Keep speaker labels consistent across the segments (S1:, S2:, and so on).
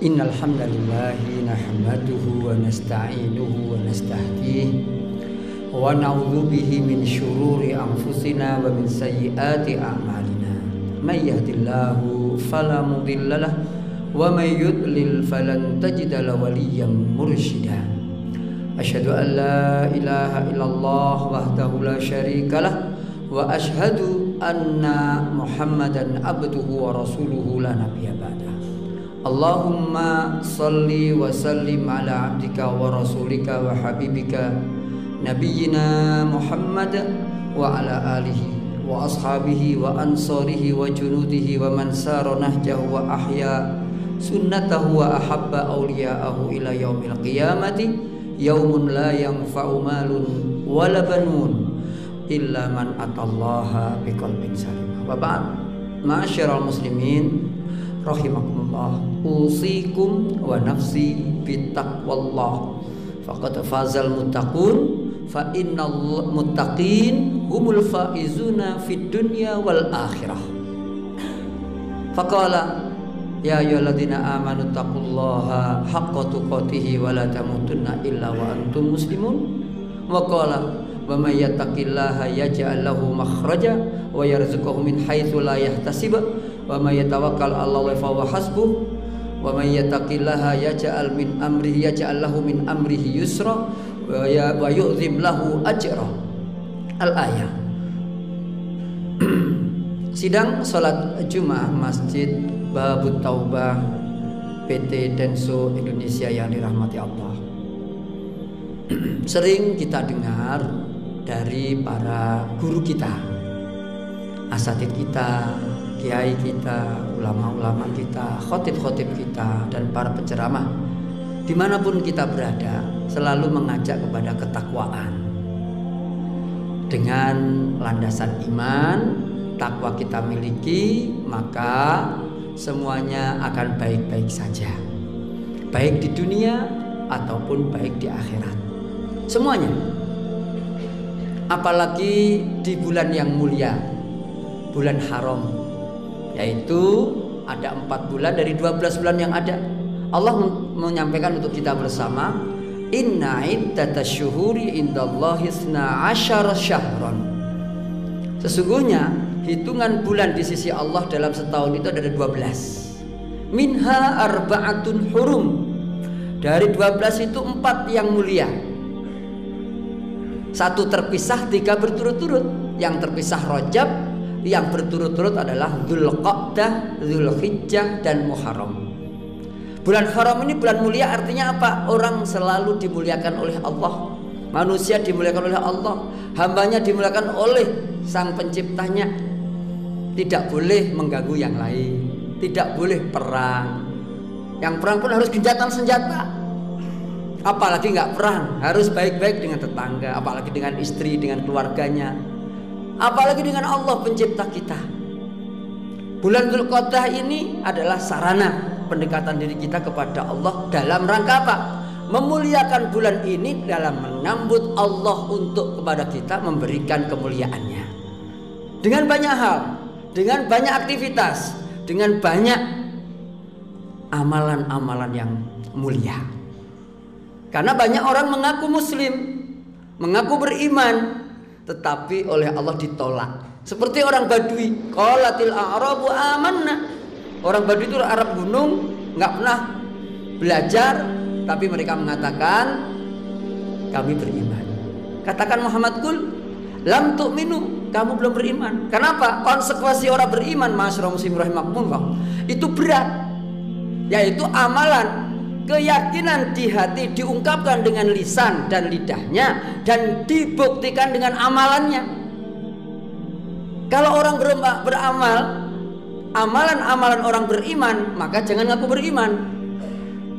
S1: Innal hamdalillahi nahmaduhu wa nasta'inuhu wa nastahdiih wa na'udzu bihi min syururi anfusina wa min sayyiati a'malina. May yahdihillahu fala mudhillalah wa may yudlil falan tajida lahu waliyyan mursyida. Asyhadu an la ilaha illallah wahdahu la syarikalah wa asyhadu anna Muhammadan abduhu wa rasuluhu la nabiyya ba'dah. Allahumma salli wa sallim ala abdika wa rasulika wa habibika nabiyyina Muhammad wa ala alihi wa ashabihi wa ansarihi wa junudihi wa man sara nahjahu wa ahya sunnatahu wa ahabba awliya'ahu ila yaumil qiyamati yaumun la yanfa'u malun wala banun illa man atallaha biqalbin salim. Wa ba'd, ma'asyiral muslimin rahimakumullah, usikum wa nafsi bittaqwallah faqad fazal muttaqun fa innal muttaqin humul faizuna fid dunya wal akhirah. Faqala ya ayyuhalladzina amanu taqullaha haqqa tuqatih wa la tamutunna illa wa antum muslimun. Wa qala wa may yattaqillaha yaj'al lahu makhraja wa yarzuqhu min haitsu la yahtasib wa may yatawakkal 'alallahi fa huwa hasbuh wa may yattaqillaha yaj'al lahu min amrihi yusra wa yu'zim lahu ajra. Al-ayah. Sidang salat Jumat Masjid Babut Taubah PT Denso Indonesia yang dirahmati Allah. Sering kita dengar dari para guru kita, asatidz kita, kiai kita, ulama-ulama kita, khotib-khotib kita, dan para penceramah dimanapun kita berada selalu mengajak kepada ketakwaan. Dengan landasan iman, takwa kita miliki, maka semuanya akan baik-baik saja, baik di dunia ataupun baik di akhirat, semuanya. Apalagi di bulan yang mulia, bulan haram, yaitu ada 4 bulan dari 12 bulan yang ada. Allah menyampaikan untuk kita bersama, inna iddatasyuhuri indallahi 12 syahran. Sesungguhnya hitungan bulan di sisi Allah dalam setahun itu ada 12. Minha arba'atun hurum. Dari 12 itu 4 yang mulia. 1 terpisah, 3 berturut-turut. Yang terpisah Rajab, yang berturut-turut adalah Dzulqa'dah, Dzulhijjah, dan Muharram. Bulan haram ini bulan mulia, artinya apa? Orang selalu dimuliakan oleh Allah, manusia dimuliakan oleh Allah, hambanya dimuliakan oleh sang penciptanya. Tidak boleh mengganggu yang lain, tidak boleh perang. Yang perang pun harus gencatan senjata. Apalagi nggak perang, harus baik-baik dengan tetangga, apalagi dengan istri, dengan keluarganya, apalagi dengan Allah pencipta kita. Bulan Dzulqa'dah ini adalah sarana pendekatan diri kita kepada Allah dalam rangka apa? Memuliakan bulan ini dalam menyambut Allah untuk kepada kita memberikan kemuliaannya. Dengan banyak hal, dengan banyak aktivitas, dengan banyak amalan-amalan yang mulia. Karena banyak orang mengaku muslim, mengaku beriman, tetapi oleh Allah ditolak. Seperti orang Badui, qalatil a'rabu amanna. Orang Badui itu Arab gunung, nggak pernah belajar, tapi mereka mengatakan kami beriman. Katakan Muhammad, qul lam tu'minu, kamu belum beriman. Kenapa? Konsekuensi orang beriman, masyarakat muslim rahimakumullah, itu berat, yaitu amalan, keyakinan di hati diungkapkan dengan lisan dan lidahnya dan dibuktikan dengan amalannya. Kalau orang beramal, amalan-amalan orang beriman, maka jangan ngaku beriman.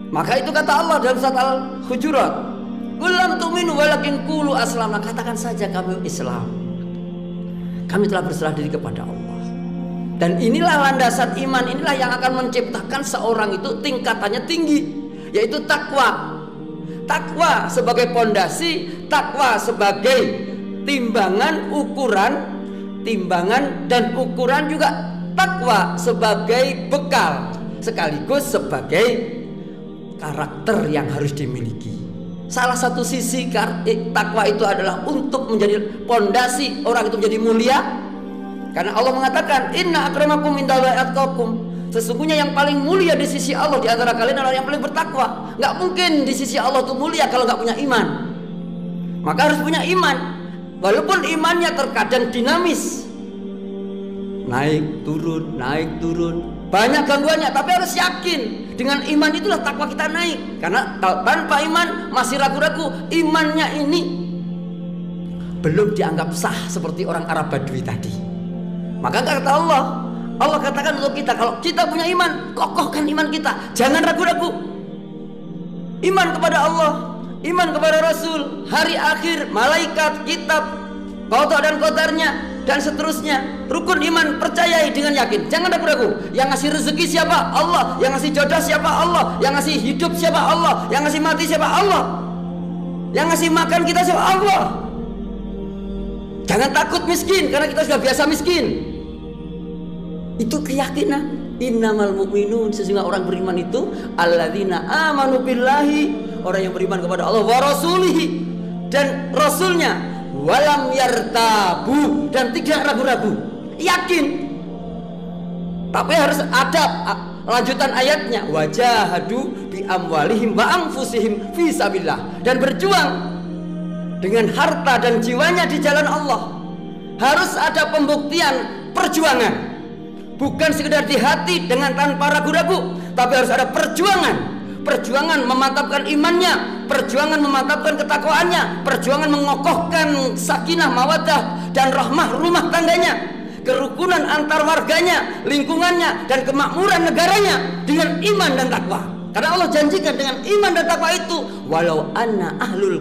S1: Maka itu kata Allah dalam surat Al-Hujurat, qul lam tu'minu walakin qulu aslamna, katakan saja kami Islam, kami telah berserah diri kepada Allah. Dan inilah landasan iman, inilah yang akan menciptakan seorang itu tingkatannya tinggi, yaitu takwa. Takwa sebagai pondasi, takwa sebagai timbangan, ukuran, timbangan dan ukuran juga takwa sebagai bekal sekaligus sebagai karakter yang harus dimiliki. Salah satu sisi takwa itu adalah untuk menjadi pondasi orang itu menjadi mulia. Karena Allah mengatakan, inna akramakum indallahi atqakum. Sesungguhnya yang paling mulia di sisi Allah di antara kalian adalah yang paling bertakwa. Nggak mungkin di sisi Allah itu mulia kalau nggak punya iman. Maka harus punya iman. Walaupun imannya terkadang dinamis, naik turun, banyak gangguannya, tapi harus yakin dengan iman itulah takwa kita naik. Karena tanpa iman masih ragu-ragu, imannya ini belum dianggap sah seperti orang Arab Badui tadi. Maka kata Allah katakan untuk kita, kalau kita punya iman, kokohkan iman kita, jangan ragu-ragu. Iman kepada Allah, iman kepada Rasul, hari akhir, malaikat, kitab, qada dan qadarnya, dan seterusnya. Rukun iman percayai dengan yakin, jangan ragu-ragu. Yang ngasih rezeki siapa? Allah. Yang ngasih jodoh siapa? Allah. Yang ngasih hidup siapa? Allah. Yang ngasih mati siapa? Allah. Yang ngasih makan kita siapa? Allah. Jangan takut miskin, karena kita sudah biasa miskin. Itu keyakinan. Innamal mu'minun, sesungguhnya orang beriman itu alladzina amanu billahi, orang yang beriman kepada Allah wa rasulihi, dan rasulnya, walam yartabu, dan tidak ragu-ragu, yakin. Tapi harus ada lanjutan ayatnya, wajahadu bi amwalihim wa anfusihim fi sabilillah, dan berjuang dengan harta dan jiwanya di jalan Allah. Harus ada pembuktian perjuangan, bukan sekedar di hati dengan tanpa ragu-ragu, tapi harus ada perjuangan memantapkan imannya, perjuangan memantapkan ketakwaannya, perjuangan mengokohkan sakinah, mawaddah dan rahmah rumah tangganya, kerukunan antar warganya, lingkungannya, dan kemakmuran negaranya dengan iman dan takwa. Karena Allah janjikan dengan iman dan takwa itu, walau anna ahlal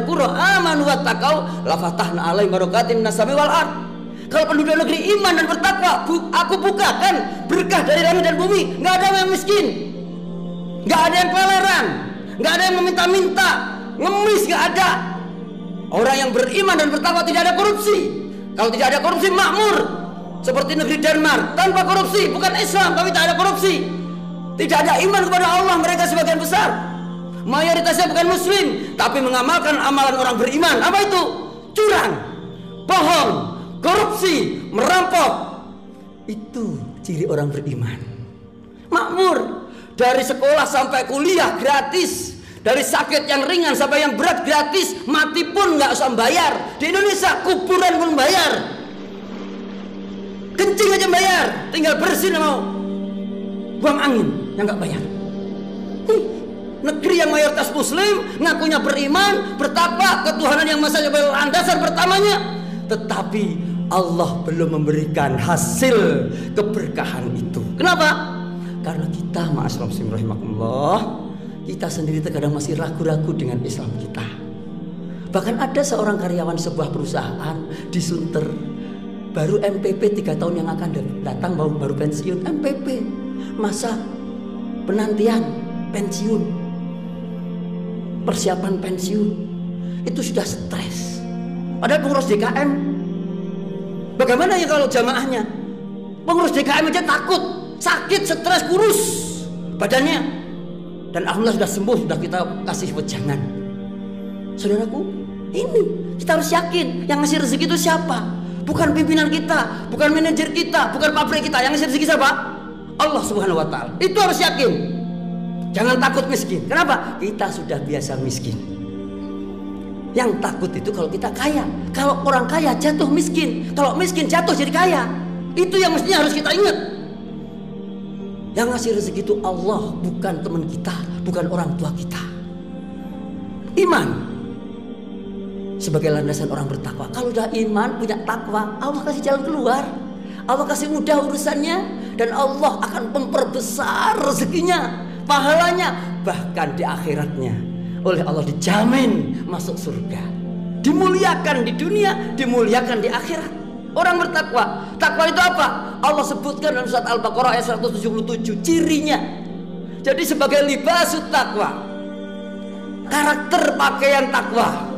S1: qura amanu wattaqau lafatahna alaihim barakatim minas samai wal ardh. Kalau penduduk negeri iman dan bertakwa, aku bukakan berkah dari langit dan bumi. Nggak ada yang miskin, nggak ada yang peleran, nggak ada yang meminta-minta, ngemis, nggak ada. Orang yang beriman dan bertakwa tidak ada korupsi. Kalau tidak ada korupsi, makmur seperti negeri Denmark tanpa korupsi. Bukan Islam tapi tak ada korupsi. Tidak ada iman kepada Allah, mereka sebagian besar, mayoritasnya bukan muslim, tapi mengamalkan amalan orang beriman. Apa itu? Curang, bohong, korupsi, merampok. Itu ciri orang beriman. Makmur, dari sekolah sampai kuliah gratis, dari sakit yang ringan sampai yang berat gratis, mati pun nggak usah bayar. Di Indonesia kuburan pun bayar, kencing aja bayar, tinggal bersin mau buang angin yang nggak bayar. Negeri yang mayoritas muslim, ngakunya beriman, bertakwa, ketuhanan yang maha sebagai landasan pertamanya, tetapi Allah belum memberikan hasil keberkahan itu. Kenapa? Karena kita, ma'asyiral muslimin rahimakumullah, kita sendiri terkadang masih ragu-ragu dengan Islam kita. Bahkan ada seorang karyawan sebuah perusahaan di Sunter, baru MPP 3 tahun yang akan datang, baru pensiun. MPP, masa penantian pensiun, persiapan pensiun, itu sudah stres. Padahal pengurus DKM, bagaimana ya kalau jamaahnya? Pengurus DKM aja takut, sakit, stres, kurus badannya, dan alhamdulillah sudah sembuh, sudah kita kasih wejangan. Saudaraku, ini kita harus yakin yang ngasih rezeki itu siapa? Bukan pimpinan kita, bukan manajer kita, bukan pabrik kita. Yang ngasih rezeki siapa? Allah Subhanahu wa Ta'ala. Itu harus yakin. Jangan takut miskin. Kenapa? Kita sudah biasa miskin. Yang takut itu kalau kita kaya. Kalau orang kaya jatuh miskin, kalau miskin jatuh jadi kaya. Itu yang mestinya harus kita ingat. Yang ngasih rezeki itu Allah, bukan teman kita, bukan orang tua kita. Iman sebagai landasan orang bertakwa. Kalau udah iman, punya takwa, Allah kasih jalan keluar, Allah kasih mudah urusannya, dan Allah akan memperbesar rezekinya, pahalanya, bahkan di akhiratnya oleh Allah dijamin masuk surga, dimuliakan di dunia, dimuliakan di akhirat. Orang bertakwa, takwa itu apa? Allah sebutkan dalam surat Al-Baqarah ayat 177 cirinya. Jadi sebagai libasut takwa, karakter pakaian takwa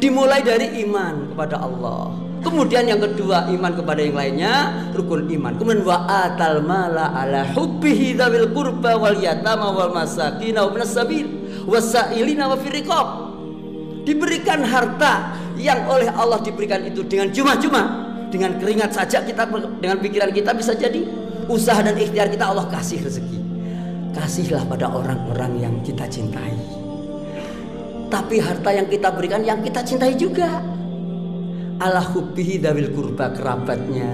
S1: dimulai dari iman kepada Allah, Kemudian yang kedua, iman kepada yang lainnya, rukun iman. Kemudian wa atal mala ala hubbihi dzawil qurba wal yatama wal masakin wa ibnas sabil wasailina wa firriqab. Diberikan harta yang oleh Allah diberikan itu dengan cuma-cuma, dengan keringat saja kita, dengan pikiran kita bisa jadi, usaha dan ikhtiar kita Allah kasih rezeki. Kasihlah pada orang-orang yang kita cintai. Tapi harta yang kita berikan yang kita cintai juga. Ala hubbihi dzawil qurba, kerabatnya,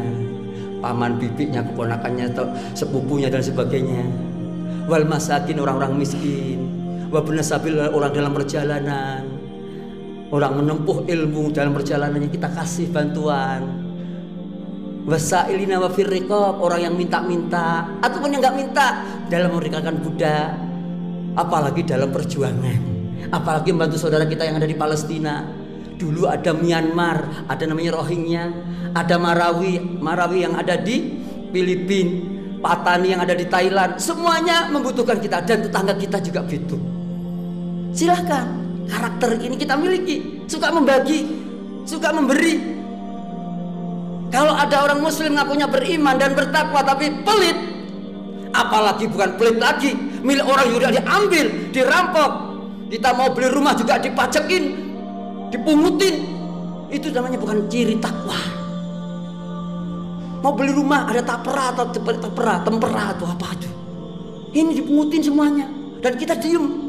S1: paman bibinya, keponakannya, sepupunya dan sebagainya. Wal masakin, orang-orang miskin. Wa ibnas sabil, orang dalam perjalanan, orang menempuh ilmu dalam perjalanannya kita kasih bantuan. Wasailina wa firriqab, orang yang minta-minta ataupun yang enggak minta dalam memberikan budak, apalagi dalam perjuangan, apalagi membantu saudara kita yang ada di Palestina. Dulu ada Myanmar, ada namanya Rohingya, ada Marawi yang ada di Filipina, Patani yang ada di Thailand. Semuanya membutuhkan kita dan tetangga kita juga butuh. Silahkan, karakter ini kita miliki, suka membagi, suka memberi. Kalau ada orang muslim ngakunya beriman dan bertakwa tapi pelit, apalagi bukan pelit lagi, milik orang juga diambil, dirampok. Kita mau beli rumah juga dipajakin, dipungutin. Itu namanya bukan ciri takwa. Mau beli rumah ada tapera atau tempera atau apa itu, ini dipungutin semuanya dan kita diem.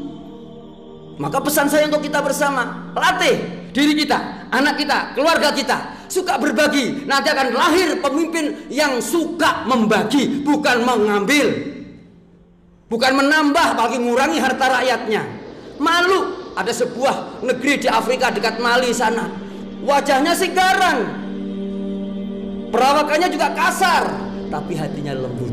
S1: Maka pesan saya untuk kita bersama, latih diri kita, anak kita, keluarga kita suka berbagi. Nanti akan lahir pemimpin yang suka membagi, bukan mengambil, bukan menambah, apalagi mengurangi harta rakyatnya. Malu. Ada sebuah negeri di Afrika dekat Mali sana, wajahnya sih garang, perawakannya juga kasar, tapi hatinya lembut.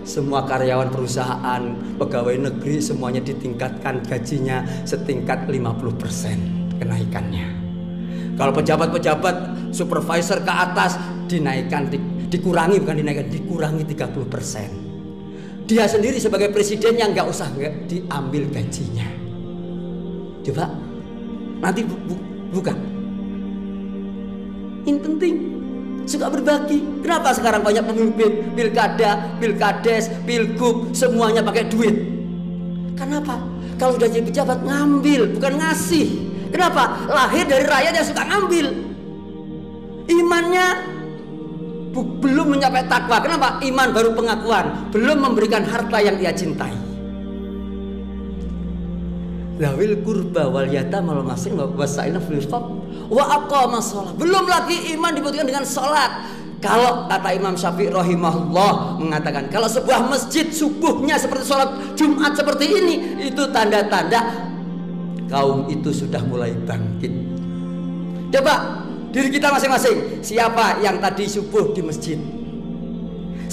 S1: Semua karyawan perusahaan, pegawai negeri semuanya ditingkatkan gajinya setingkat 50% kenaikannya. Kalau pejabat-pejabat supervisor ke atas dinaikkan, dikurangi, bukan dinaikkan, dikurangi 30%. Dia sendiri sebagai presiden yang nggak usah diambil gajinya. Coba nanti buka. Ini penting, suka berbagi. Kenapa sekarang banyak pemimpin pilkada, pilkades, pilgub semuanya pakai duit? Kenapa? Kalau udah jadi pejabat ngambil, bukan ngasih. Kenapa? Lahir dari rakyat yang suka ngambil. Imannya belum mencapai takwa. Kenapa? Iman baru pengakuan, belum memberikan harta yang ia cintai. Dzawil qurba wal yatama wal masakin wasailina fil riqab wa aqama shalah. Belum lagi iman dibuktikan dengan salat. Kalau kata Imam Syafi'i rahimahullah mengatakan, kalau sebuah masjid subuhnya seperti salat Jumat seperti ini, itu tanda-tanda kaum itu sudah mulai bangkit. Coba diri kita masing-masing, siapa yang tadi subuh di masjid?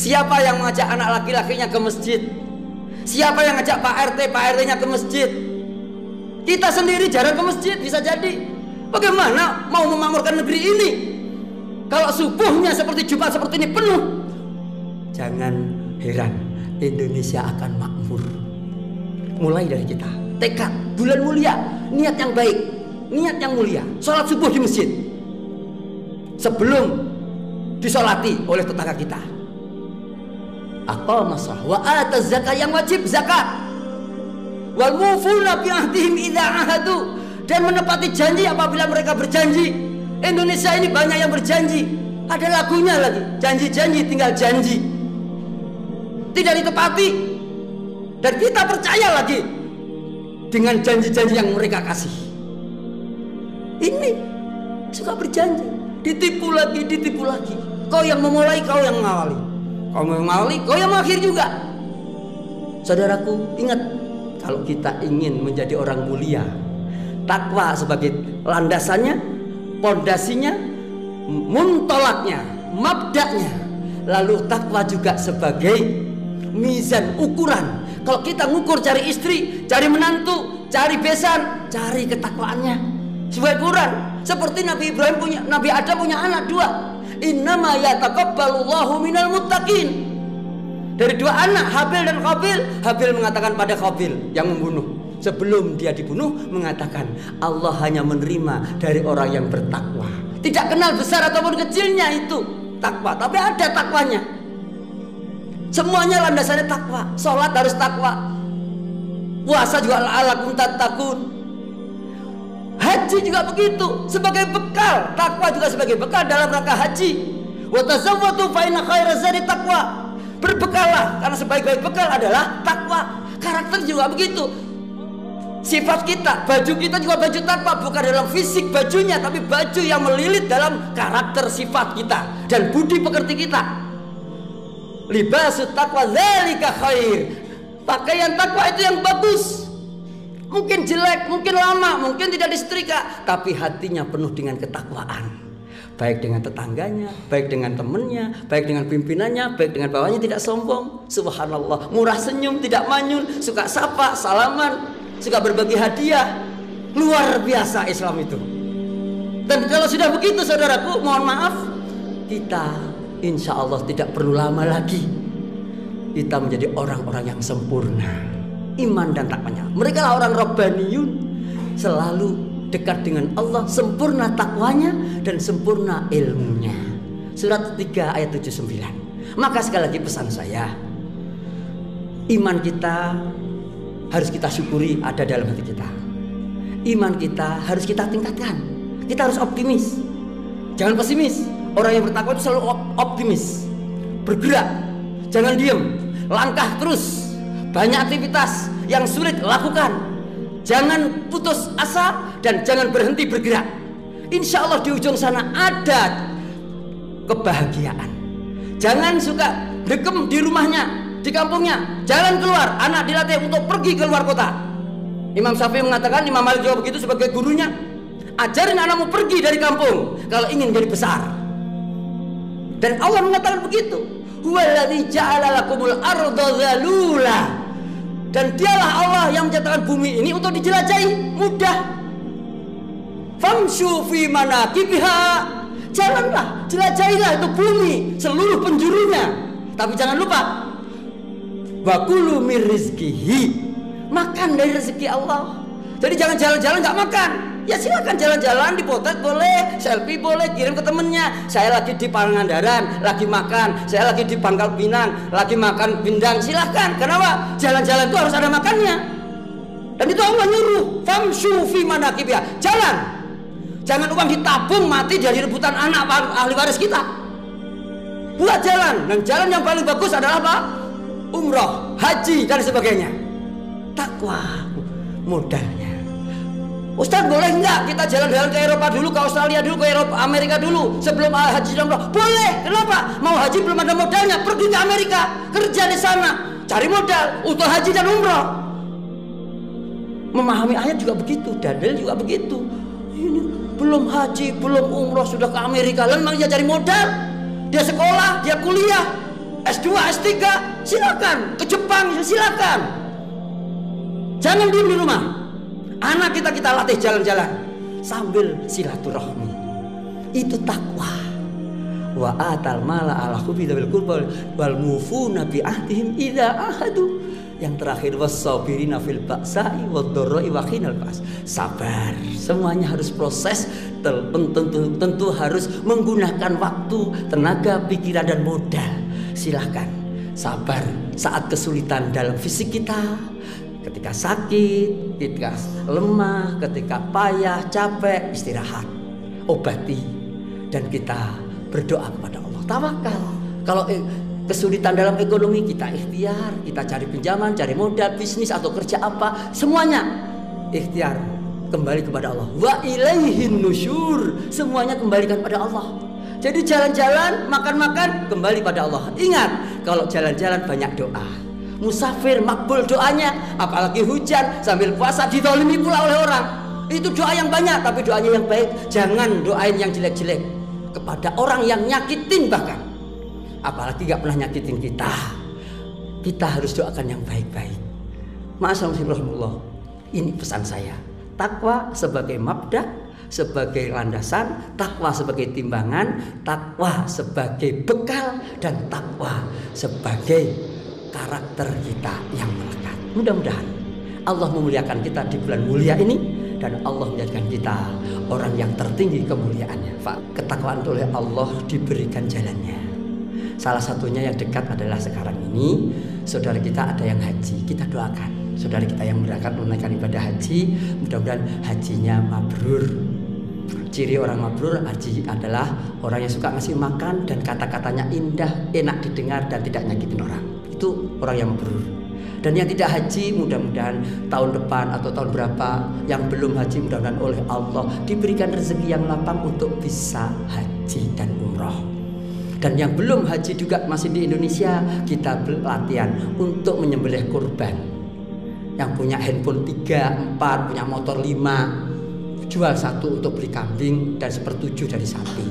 S1: Siapa yang mengajak anak laki-lakinya ke masjid? Siapa yang ngajak Pak RT-nya ke masjid? Kita sendiri jarang ke masjid, bisa jadi. Bagaimana mau memakmurkan negeri ini kalau subuhnya seperti Jumat seperti ini penuh? Jangan heran, Indonesia akan makmur. Mulai dari kita, tekad, bulan mulia, niat yang baik, niat yang mulia. Sholat subuh di masjid sebelum disolati oleh tetangga kita. Aqama shalah wa ata zakat, yang wajib zakat. Wal mufuna bi ahdihim idza ahadu, dan menepati janji apabila mereka berjanji. Indonesia ini banyak yang berjanji, ada lagunya lagi, janji-janji tinggal janji, tidak ditepati. Dan kita percaya lagi dengan janji-janji yang mereka kasih. Ini suka berjanji, ditipu lagi, ditipu lagi. Kau yang memulai, kau yang mengawali. Kau yang mengawali, kau yang mengakhir juga. Saudaraku, ingat, kalau kita ingin menjadi orang mulia, takwa sebagai landasannya, pondasinya, muntolaknya, mabdaknya. Lalu takwa juga sebagai mizan, ukuran. Kalau kita ngukur cari istri, cari menantu, cari besan, cari ketakwaannya sebagai ukuran. Seperti Nabi Ibrahim punya, Nabi Adam punya anak 2. Innama yataqabbalullahu minal muttaqin. Dari 2 anak, Habil dan Qabil. Habil mengatakan pada Qabil yang membunuh, sebelum dia dibunuh mengatakan, Allah hanya menerima dari orang yang bertakwa. Tidak kenal besar ataupun kecilnya itu takwa, tapi ada takwanya. Semuanya landasannya takwa. Sholat harus takwa, puasa juga la'allakum tattaqun, haji juga begitu sebagai bekal. Takwa juga sebagai bekal dalam rangka haji. Wa tazawwadu fa inna khairaz zadi taqwa. Berbekallah karena sebaik-baik bekal adalah takwa. Karakter juga begitu. Sifat kita, baju kita juga baju takwa, bukan dalam fisik bajunya, tapi baju yang melilit dalam karakter sifat kita dan budi pekerti kita. Libasut taqwa dzalika khair. Pakaian takwa itu yang bagus. Mungkin jelek, mungkin lama, mungkin tidak disetrika, tapi hatinya penuh dengan ketakwaan. Baik dengan tetangganya, baik dengan temannya, baik dengan pimpinannya, baik dengan bawahnya, tidak sombong. Subhanallah, murah senyum, tidak manyun, suka sapa, salaman, suka berbagi hadiah. Luar biasa Islam itu. Dan kalau sudah begitu saudaraku, mohon maaf, kita insya Allah tidak perlu lama lagi kita menjadi orang-orang yang sempurna iman dan takwanya. Mereka lah orang Rabbaniyun, selalu dekat dengan Allah, sempurna takwanya dan sempurna ilmunya. Surat 3 ayat 79. Maka sekali lagi pesan saya, iman kita harus kita syukuri ada dalam hati kita. Iman kita harus kita tingkatkan. Kita harus optimis, jangan pesimis. Orang yang bertakwa itu selalu optimis, bergerak, jangan diem, langkah terus. Banyak aktivitas yang sulit lakukan. Jangan putus asa dan jangan berhenti bergerak. Insya Allah di ujung sana ada kebahagiaan. Jangan suka dekem di rumahnya, di kampungnya. Jalan keluar, anak dilatih untuk pergi ke luar kota. Imam Syafi'i mengatakan, Imam Malik juga begitu sebagai gurunya. Ajarin anakmu pergi dari kampung kalau ingin jadi besar. Dan Allah mengatakan begitu. Huwallazi ja'ala lakumul arda dzalula. Dan dialah Allah yang menciptakan bumi ini untuk dijelajahi, mudah. Famshu fi manakibiha. Jalanlah, jelajahilah itu bumi, seluruh penjurunya. Tapi jangan lupa, wa kulu mir rizqihi. Makan dari rezeki Allah. Jadi jangan jalan-jalan nggak makan. Ya silakan jalan-jalan, dipotret boleh, selfie boleh, kirim ke temennya. Saya lagi di Pangandaran, lagi makan. Saya lagi di Pangkal Pinang, lagi makan pindang. Silakan. Kenapa? Jalan-jalan itu harus ada makannya. Dan itu Allah nyuruh, famshu fi manakibiha. Jalan. Jangan uang ditabung mati dari rebutan anak ahli waris kita. Buat jalan. Dan jalan yang paling bagus adalah apa? Umroh, haji dan sebagainya. Takwa modalnya. Ustaz boleh enggak kita jalan-jalan ke Eropa dulu, ke Australia dulu, ke Eropa, Amerika dulu sebelum haji dan umroh? Boleh. Kenapa? Mau haji belum ada modalnya, pergi ke Amerika, kerja di sana, cari modal untuk haji dan umroh. Memahami ayat juga begitu, dalil juga begitu. Ini belum haji, belum umroh sudah ke Amerika, lalu dia cari modal. Dia sekolah, dia kuliah, S2, S3, silakan. Ke Jepang, silakan. Jangan diem di rumah. Anak kita latih jalan-jalan sambil silaturahmi. Itu takwa. Wa atal mala ala hubbi dzil qurba wal mufuna bi ahdihim idza ahadu. Yang terakhir was-sabirina fil ba'sa'i wad-dharra'i wa hinal ba's. Sabar. Semuanya harus proses, tentu harus menggunakan waktu, tenaga, pikiran dan modal. Silahkan sabar saat kesulitan dalam fisik kita. Ketika sakit, ketika lemah, ketika payah, capek, istirahat, obati, dan kita berdoa kepada Allah. Tawakal. Kalau kesulitan dalam ekonomi, kita ikhtiar, kita cari pinjaman, cari modal, bisnis atau kerja apa, semuanya ikhtiar, kembali kepada Allah. Wa ilaihin nusyur, semuanya kembalikan pada Allah. Jadi jalan-jalan, makan-makan, kembali pada Allah. Ingat, kalau jalan-jalan banyak doa. Musafir makbul doanya, apalagi hujan sambil puasa dizalimi pula oleh orang. Itu doa yang banyak, tapi doanya yang baik. Jangan doain yang jelek-jelek kepada orang yang nyakitin, bahkan apalagi gak pernah nyakitin kita. Kita harus doakan yang baik-baik. Ma'asyiral, ini pesan saya. Takwa sebagai mabda, sebagai landasan, takwa sebagai timbangan, takwa sebagai bekal, dan takwa sebagai karakter kita yang melekat. Mudah-mudahan Allah memuliakan kita di bulan mulia ini dan Allah menjadikan kita orang yang tertinggi kemuliaannya. Ketakwaan oleh Allah diberikan jalannya. Salah satunya yang dekat adalah sekarang ini saudara kita ada yang haji. Kita doakan saudara kita yang berangkat menunaikan ibadah haji, mudah-mudahan hajinya mabrur. Ciri orang mabrur haji adalah orang yang suka ngasih makan dan kata-katanya indah, enak didengar dan tidak nyakitin orang. Itu orang yang mabrur. Dan yang tidak haji mudah-mudahan tahun depan atau tahun berapa yang belum haji mudah-mudahan oleh Allah diberikan rezeki yang lapang untuk bisa haji dan umroh. Dan yang belum haji juga masih di Indonesia, kita latihan untuk menyembelih kurban. Yang punya handphone 3, 4, punya motor 5, jual 1 untuk beli kambing dan 1/7 dari sapi.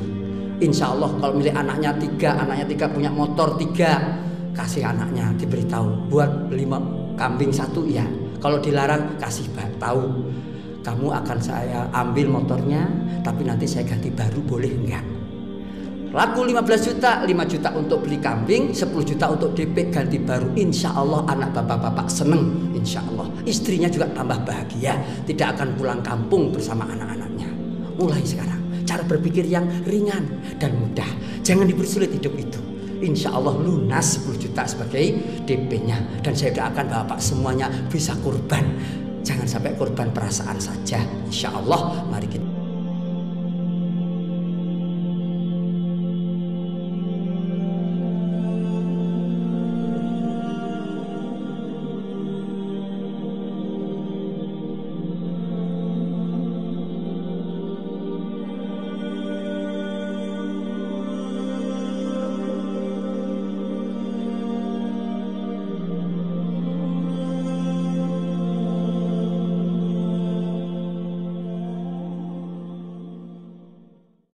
S1: Insya Allah kalau milik anaknya 3 punya motor 3, kasih anaknya diberitahu buat beli kambing 1 ya. Kalau dilarang kasih tahu, kamu akan saya ambil motornya, tapi nanti saya ganti baru, boleh enggak? Laku 15 juta, 5 juta untuk beli kambing, 10 juta untuk DP ganti baru. Insya Allah anak bapak-bapak seneng. Insya Allah istrinya juga tambah bahagia, tidak akan pulang kampung bersama anak-anaknya. Mulai sekarang cara berpikir yang ringan dan mudah, jangan dipersulit hidup itu. Insya Allah lunas 10 juta sebagai DP-nya. Dan saya doakan bapak semuanya bisa kurban. Jangan sampai kurban perasaan saja. Insya Allah mari kita